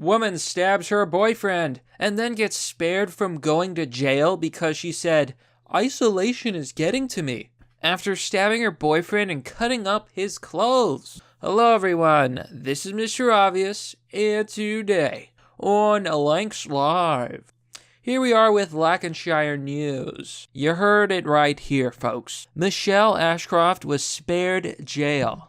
Woman stabs her boyfriend and then gets spared from going to jail because she said, "Isolation is getting to me," after stabbing her boyfriend and cutting up his clothes. Hello everyone, this is Mr. Obvious, and today on Lanks Live, here we are with Lancashire news. You heard it right here, folks. Michelle Ashcroft was spared jail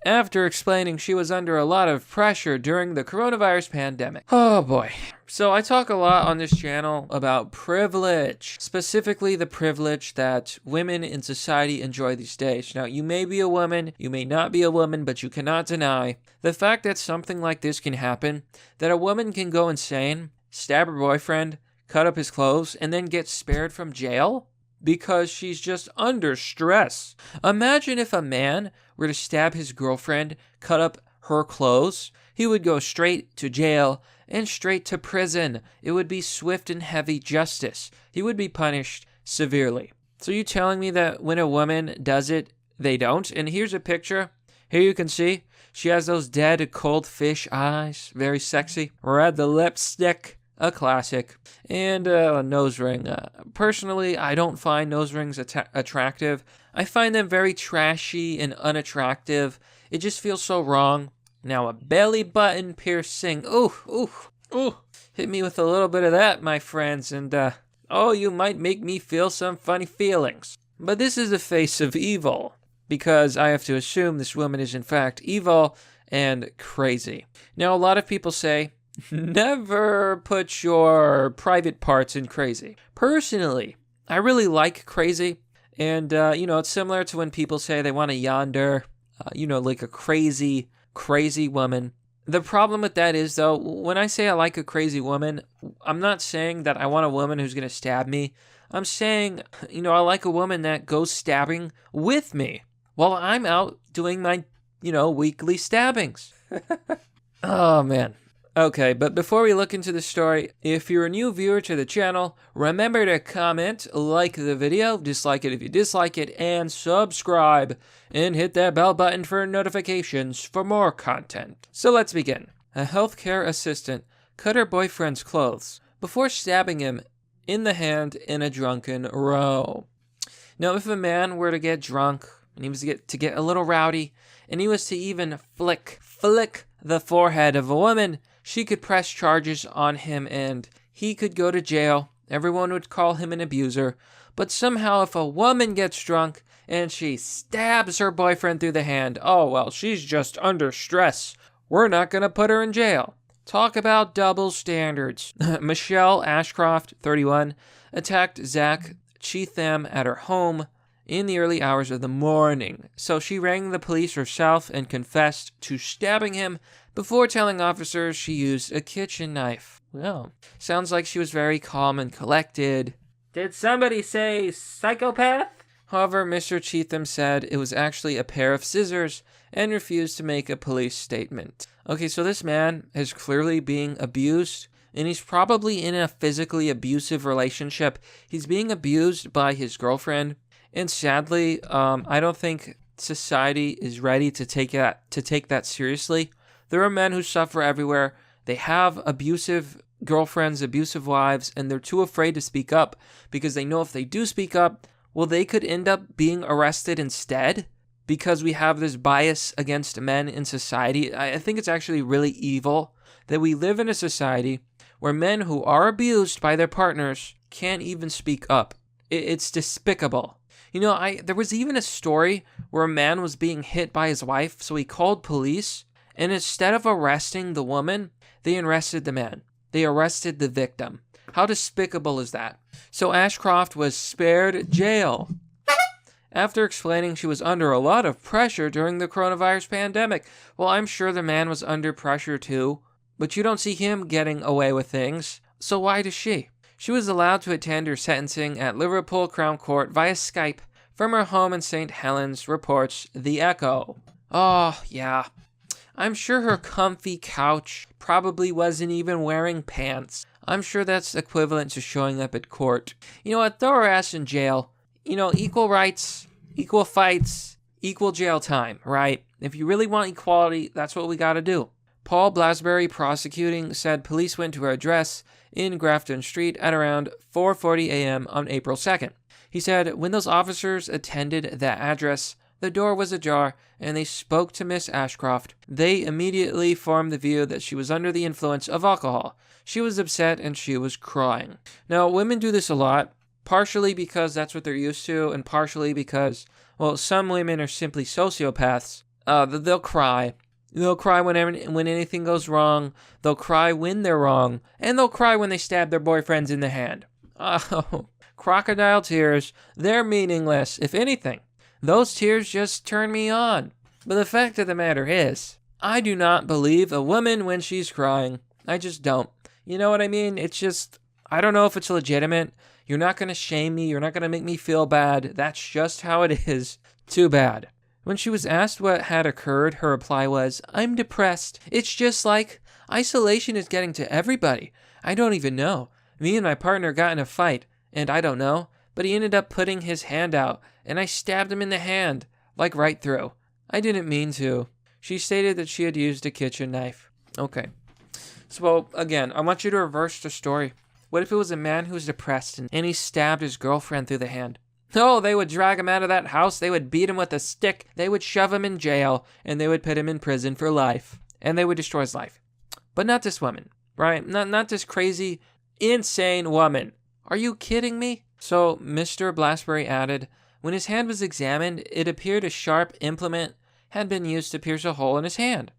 after explaining she was under a lot of pressure during the coronavirus pandemic. Oh boy. So I talk a lot on this channel about privilege, specifically the privilege that women in society enjoy these days. Now, you may be a woman, you may not be a woman, but you cannot deny the fact that something like this can happen, that a woman can go insane, stab her boyfriend, cut up his clothes, and then get spared from jail because she's just under stress. Imagine if a man were to stab his girlfriend, cut up her clothes, he would go straight to jail and straight to prison. It would be swift and heavy justice. He would be punished severely. So you telling me that when a woman does it, they don't? And here's a picture. Here you can see she has those dead cold fish eyes, very sexy. Red the lipstick. A classic. And a nose ring. Personally, I don't find nose rings attractive. I find them very trashy and unattractive. It just feels so wrong. Now a belly button piercing. Ooh, ooh, ooh. Hit me with a little bit of that, my friends, and you might make me feel some funny feelings. But this is the face of evil, because I have to assume this woman is in fact evil and crazy. Now a lot of people say, never put your private parts in crazy. Personally, I really like crazy. And, it's similar to when people say they want a yonder, like a crazy woman. The problem with that is, though, when I say I like a crazy woman, I'm not saying that I want a woman who's going to stab me. I'm saying, I like a woman that goes stabbing with me while I'm out doing my, weekly stabbings. Oh, man. Okay, but before we look into the story, if you're a new viewer to the channel, remember to comment, like the video, dislike it if you dislike it, and subscribe, and hit that bell button for notifications for more content. So let's begin. A healthcare assistant cut her boyfriend's clothes before stabbing him in the hand in a drunken row. Now, if a man were to get drunk, and he was to get a little rowdy, and he was to even flick the forehead of a woman, she could press charges on him and he could go to jail. Everyone would call him an abuser. But somehow if a woman gets drunk and she stabs her boyfriend through the hand, oh well, she's just under stress. We're not going to put her in jail. Talk about double standards. Michelle Ashcroft, 31, attacked Zach Cheatham at her home in the early hours of the morning. So she rang the police herself and confessed to stabbing him before telling officers she used a kitchen knife. Well, sounds like she was very calm and collected. Did somebody say psychopath? However, Mr. Cheatham said it was actually a pair of scissors and refused to make a police statement. Okay, so this man is clearly being abused, and he's probably in a physically abusive relationship. He's being abused by his girlfriend, and sadly, I don't think society is ready to take that seriously. There are men who suffer everywhere. They have abusive girlfriends, abusive wives, and they're too afraid to speak up because they know if they do speak up, well, they could end up being arrested instead because we have this bias against men in society. I think it's actually really evil that we live in a society where men who are abused by their partners can't even speak up. It's despicable. There was even a story where a man was being hit by his wife, so he called police. And instead of arresting the woman, they arrested the man. They arrested the victim. How despicable is that? So Ashcroft was spared jail after explaining she was under a lot of pressure during the coronavirus pandemic. Well, I'm sure the man was under pressure too, but you don't see him getting away with things. So why does she? She was allowed to attend her sentencing at Liverpool Crown Court via Skype from her home in St. Helens, reports The Echo. Oh, yeah. I'm sure her comfy couch probably wasn't even wearing pants. I'm sure that's equivalent to showing up at court. You know what? Throw her ass in jail. Equal rights, equal fights, equal jail time, right? If you really want equality, that's what we gotta do. Paul Blasberry, prosecuting, said police went to her address in Grafton Street at around 4:40 a.m. on April 2nd. He said when those officers attended that address, the door was ajar and they spoke to Miss Ashcroft. They immediately formed the view that she was under the influence of alcohol. She was upset and she was crying. Now, women do this a lot, partially because that's what they're used to, and partially because, well, some women are simply sociopaths. They'll cry. They'll cry when anything goes wrong. They'll cry when they're wrong. And they'll cry when they stab their boyfriends in the hand. Oh, crocodile tears. They're meaningless. If anything, those tears just turn me on. But the fact of the matter is, I do not believe a woman when she's crying. I just don't. You know what I mean? It's just, I don't know if it's legitimate. You're not going to shame me. You're not going to make me feel bad. That's just how it is. Too bad. When she was asked what had occurred, her reply was, "I'm depressed. It's just like isolation is getting to everybody. I don't even know. Me and my partner got in a fight, and I don't know, but he ended up putting his hand out, and I stabbed him in the hand, like right through. I didn't mean to." She stated that she had used a kitchen knife. Okay. So, again, I want you to reverse the story. What if it was a man who was depressed and he stabbed his girlfriend through the hand? Oh, they would drag him out of that house, they would beat him with a stick, they would shove him in jail, and they would put him in prison for life. And they would destroy his life. But not this woman, right? Not this crazy, insane woman. Are you kidding me? So, Mr. Blasberry added, when his hand was examined, it appeared a sharp implement had been used to pierce a hole in his hand.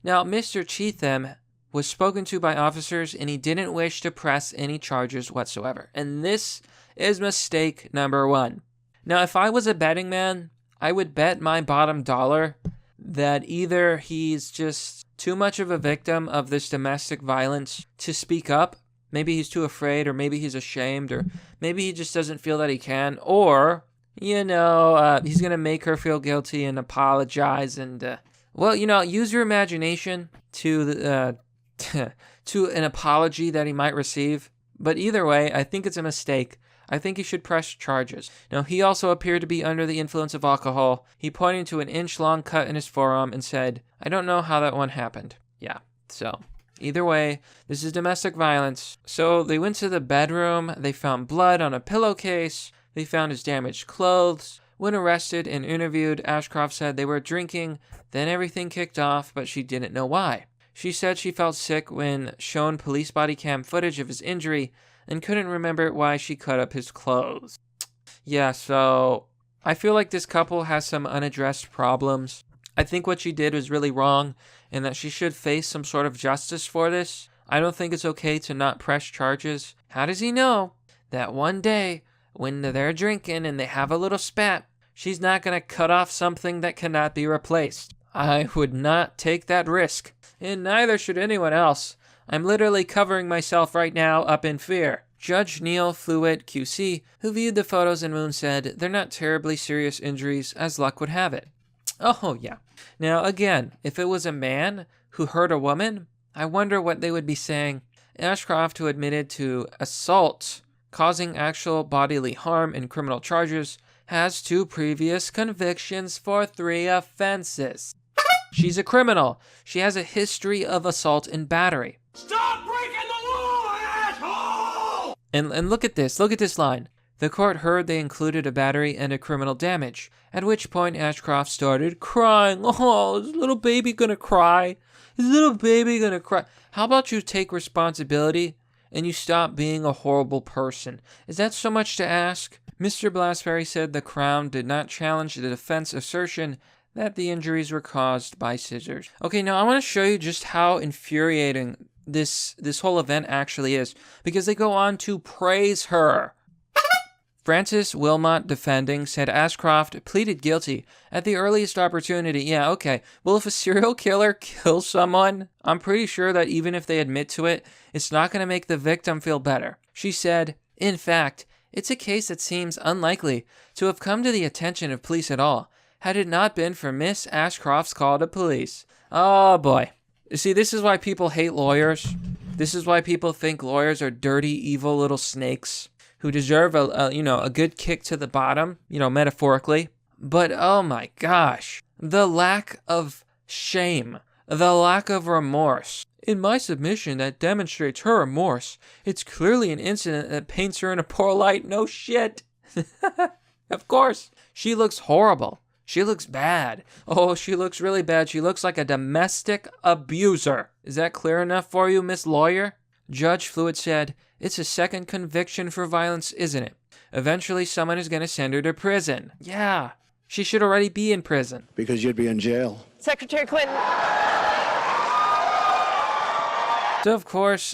Now, Mr. Cheatham was spoken to by officers, and he didn't wish to press any charges whatsoever. And this is mistake number one. Now, if I was a betting man, I would bet my bottom dollar that either he's just too much of a victim of this domestic violence to speak up. Maybe he's too afraid, or maybe he's ashamed, or maybe he just doesn't feel that he can, or, he's going to make her feel guilty and apologize and, use your imagination to to an apology that he might receive. But either way, I think it's a mistake. I think he should press charges. Now, he also appeared to be under the influence of alcohol. He pointed to an inch-long cut in his forearm and said, "I don't know how that one happened." Yeah, so either way, this is domestic violence. So they went to the bedroom. They found blood on a pillowcase. They found his damaged clothes. When arrested and interviewed, Ashcroft said they were drinking. Then everything kicked off, but she didn't know why. She said she felt sick when shown police body cam footage of his injury and couldn't remember why she cut up his clothes. Yeah, so I feel like this couple has some unaddressed problems. I think what she did was really wrong and that she should face some sort of justice for this. I don't think it's okay to not press charges. How does he know that one day when they're drinking and they have a little spat, she's not going to cut off something that cannot be replaced? I would not take that risk. And neither should anyone else. I'm literally covering myself right now up in fear. Judge Neil Fluitt, QC, who viewed the photos and wounds, said they're not terribly serious injuries as luck would have it. Oh, yeah. Now, again, if it was a man who hurt a woman, I wonder what they would be saying. Ashcroft, who admitted to assault causing actual bodily harm in criminal charges, has 2 previous convictions for 3 offenses. She's a criminal. She has a history of assault and battery. Stop breaking the law, asshole! And look at this. Look at this line. The court heard they included a battery and a criminal damage, at which point Ashcroft started crying. Oh, is little baby gonna cry? Is little baby gonna cry? How about you take responsibility and you stop being a horrible person? Is that so much to ask? Mr. Blasberry said the Crown did not challenge the defense assertion that the injuries were caused by scissors. Okay, now I want to show you just how infuriating this whole event actually is, because they go on to praise her. Francis Wilmot, defending, said Ashcroft pleaded guilty at the earliest opportunity. Yeah, okay. Well, if a serial killer kills someone, I'm pretty sure that even if they admit to it, it's not going to make the victim feel better. She said, in fact, it's a case that seems unlikely to have come to the attention of police at all, had it not been for Miss Ashcroft's call to police. Oh, boy. You see, this is why people hate lawyers. This is why people think lawyers are dirty, evil little snakes who deserve a good kick to the bottom, metaphorically. But, oh my gosh, the lack of shame, the lack of remorse. In my submission that demonstrates her remorse, it's clearly an incident that paints her in a poor light. No shit. Of course. She looks horrible. She looks bad. Oh, she looks really bad. She looks like a domestic abuser. Is that clear enough for you, Miss Lawyer? Judge Fluid said, it's a second conviction for violence, isn't it? Eventually, someone is going to send her to prison. Yeah, she should already be in prison. Because you'd be in jail. Secretary Clinton. So, of course,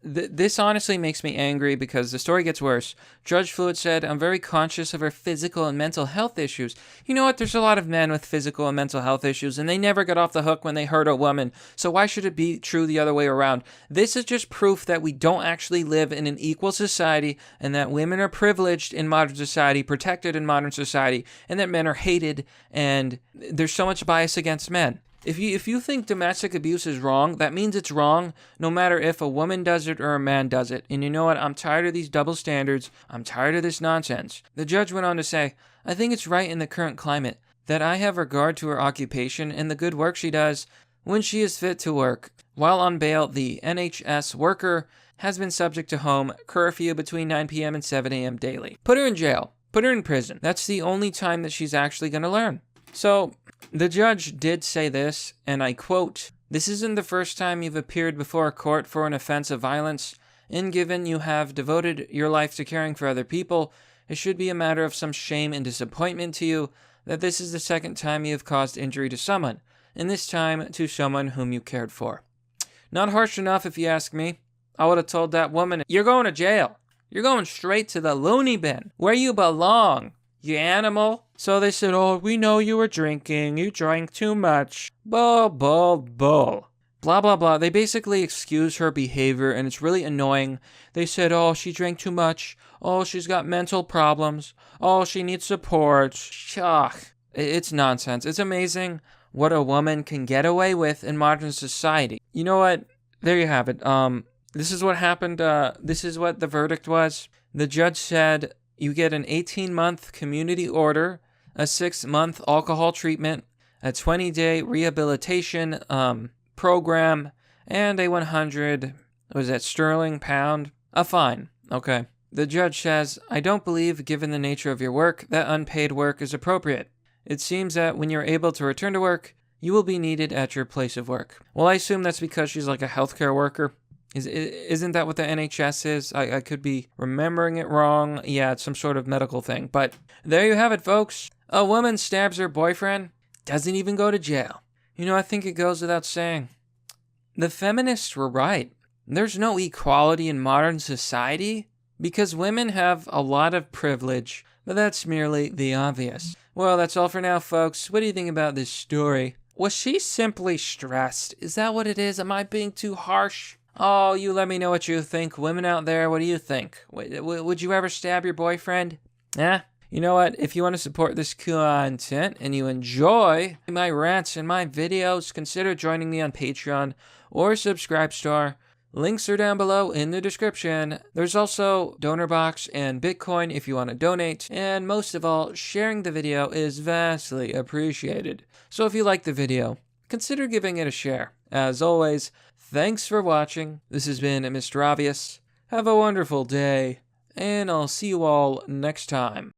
this honestly makes me angry because the story gets worse. Judge Fluid said, I'm very conscious of her physical and mental health issues. You know what? There's a lot of men with physical and mental health issues, and they never get off the hook when they hurt a woman. So why should it be true the other way around? This is just proof that we don't actually live in an equal society, and that women are privileged in modern society, protected in modern society, and that men are hated, and there's so much bias against men. If you think domestic abuse is wrong, that means it's wrong no matter if a woman does it or a man does it. And you know what? I'm tired of these double standards. I'm tired of this nonsense. The judge went on to say, I think it's right in the current climate that I have regard to her occupation and the good work she does when she is fit to work. While on bail, the NHS worker has been subject to home curfew between 9 p.m. and 7 a.m. daily. Put her in jail. Put her in prison. That's the only time that she's actually going to learn. So, the judge did say this, and I quote, this isn't the first time you've appeared before a court for an offense of violence, and given you have devoted your life to caring for other people, it should be a matter of some shame and disappointment to you that this is the second time you have caused injury to someone, and this time to someone whom you cared for. Not harsh enough if you ask me. I would have told that woman, you're going to jail. You're going straight to the loony bin, where you belong. You animal. So they said, oh, we know you were drinking. You drank too much. Bull, bull, bull. Blah, blah, blah. They basically excuse her behavior, and it's really annoying. They said, oh, she drank too much. Oh, she's got mental problems. Oh, she needs support. Ugh. It's nonsense. It's amazing what a woman can get away with in modern society. You know what? There you have it. This is what happened. This is what the verdict was. The judge said, you get an 18-month community order, a 6-month alcohol treatment, a 20-day rehabilitation program, and a 100, was that sterling, pound? A fine. Okay. The judge says, I don't believe, given the nature of your work, that unpaid work is appropriate. It seems that when you're able to return to work, you will be needed at your place of work. Well, I assume that's because she's like a healthcare worker. Isn't that what the NHS is? I could be remembering it wrong. Yeah, it's some sort of medical thing. But there you have it, folks. A woman stabs her boyfriend, doesn't even go to jail. You know, I think it goes without saying. The feminists were right. There's no equality in modern society because women have a lot of privilege, but that's merely the obvious. Well, that's all for now, folks. What do you think about this story? Was she simply stressed? Is that what it is? Am I being too harsh? Oh, you let me know what you think. Women out there, what do you think? Would you ever stab your boyfriend? You know what? If you want to support this content and you enjoy my rants and my videos, consider joining me on Patreon or Subscribestar. Links are down below in the description. There's also donor box and Bitcoin if you want to donate. And most of all, sharing the video is vastly appreciated. So if you like the video, consider giving it a share. As always, thanks for watching. This has been Mr. Obvious. Have a wonderful day, and I'll see you all next time.